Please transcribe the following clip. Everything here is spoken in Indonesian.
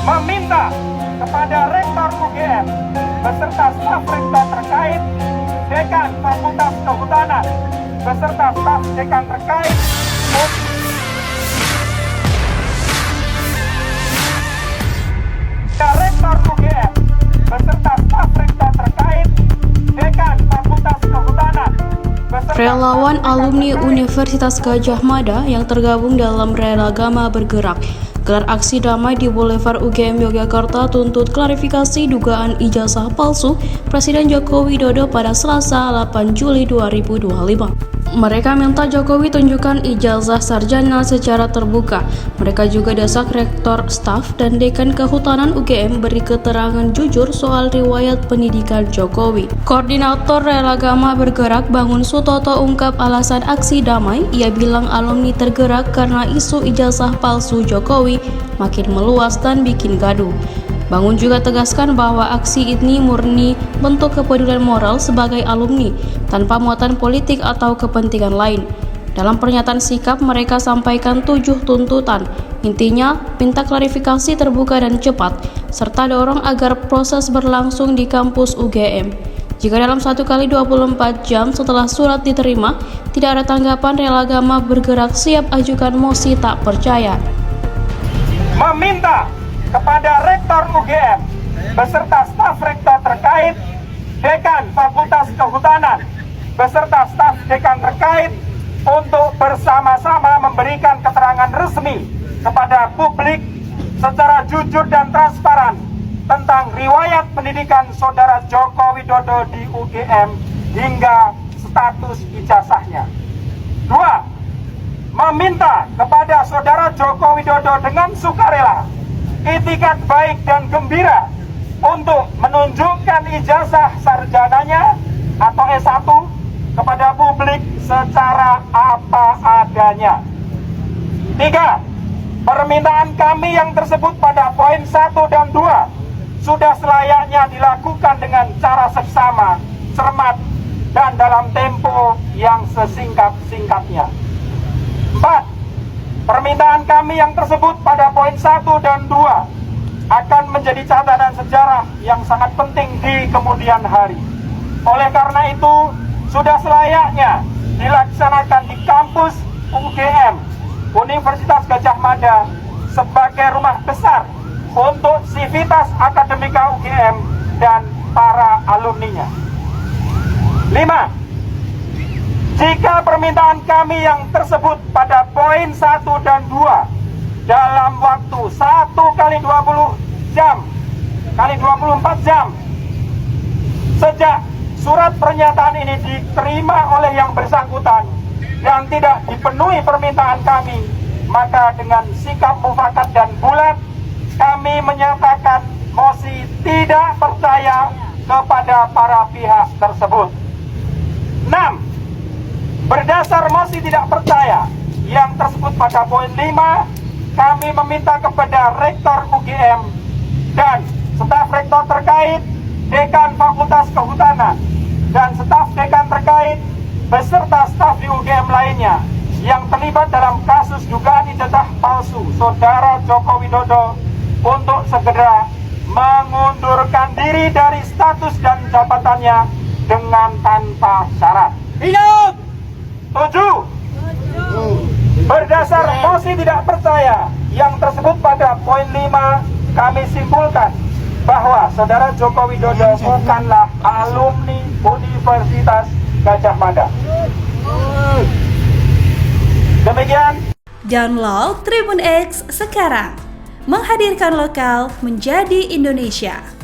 meminta kepada Rektor UGM beserta staf rektor terkait, Dekan Fakultas Kehutanan beserta staf dekan terkait Rektor UGM beserta staf rektor terkait, Dekan Fakultas Kehutanan beserta Relawan alumni Universitas Gadjah Mada yang tergabung dalam Relagama Bergerak gelar aksi damai di Boulevard UGM Yogyakarta tuntut klarifikasi dugaan ijazah palsu Presiden Joko Widodo pada Selasa 8 Juli 2025. Mereka minta Jokowi tunjukkan ijazah sarjana secara terbuka. Mereka juga desak rektor, staf, dan dekan kehutanan UGM beri keterangan jujur soal riwayat pendidikan Jokowi. Koordinator Relagama Bergerak Bangun Sutoto ungkap alasan aksi damai. Ia bilang alumni tergerak karena isu ijazah palsu Jokowi makin meluas dan bikin gaduh. Bangun juga tegaskan bahwa aksi ini murni bentuk kepedulian moral sebagai alumni, tanpa muatan politik atau kepentingan lain. Dalam pernyataan sikap, mereka sampaikan 7 tuntutan. Intinya, minta klarifikasi terbuka dan cepat, serta dorong agar proses berlangsung di kampus UGM. Jika dalam 1 kali 24 jam setelah surat diterima, tidak ada tanggapan, Relagama Bergerak siap ajukan mosi tak percaya. Meminta kepada Rektor UGM beserta staf rektor terkait, Dekan Fakultas Kehutanan beserta staf dekan terkait untuk bersama-sama memberikan keterangan resmi kepada publik secara jujur dan transparan tentang riwayat pendidikan Saudara Joko Widodo di UGM hingga status ijazahnya. 2. Meminta kepada Saudara Joko Widodo dengan sukarela, itikat baik dan gembira untuk menunjukkan ijazah sarjananya atau S1 kepada publik secara apa adanya. 3. Permintaan kami yang tersebut pada poin 1 dan 2 sudah selayaknya dilakukan dengan cara seksama, cermat, dan dalam tempo yang sesingkat-singkatnya. 4. Permintaan kami yang tersebut pada poin 1 dan 2 akan menjadi catatan sejarah yang sangat penting di kemudian hari. Oleh karena itu, sudah selayaknya dilaksanakan di kampus UGM, Universitas Gadjah Mada, sebagai rumah besar untuk sivitas akademika UGM dan para alumninya. 5. Jika permintaan kami yang tersebut pada poin 1 dan 2 dalam waktu 1 kali 20 jam kali 24 jam sejak surat pernyataan ini diterima oleh yang bersangkutan dan tidak dipenuhi permintaan kami, maka dengan sikap mufakat dan bulat kami menyatakan mosi tidak percaya kepada para pihak tersebut. 6. Berdasar mosi tidak percaya yang tersebut pada poin 5, kami meminta kepada Rektor UGM dan staf rektor terkait, Dekan Fakultas Kehutanan, dan staf dekan terkait beserta staf di UGM lainnya yang terlibat dalam kasus dugaan ijazah palsu Saudara Joko Widodo untuk segera mengundurkan diri dari status dan jabatannya dengan tanpa syarat. Hidup! 7. Berdasar mosi tidak percaya yang tersebut pada poin 5, kami simpulkan bahwa Saudara Joko Widodo bukanlah alumni Universitas Gadjah Mada. Demikian. Download Tribun X sekarang, menghadirkan lokal menjadi Indonesia.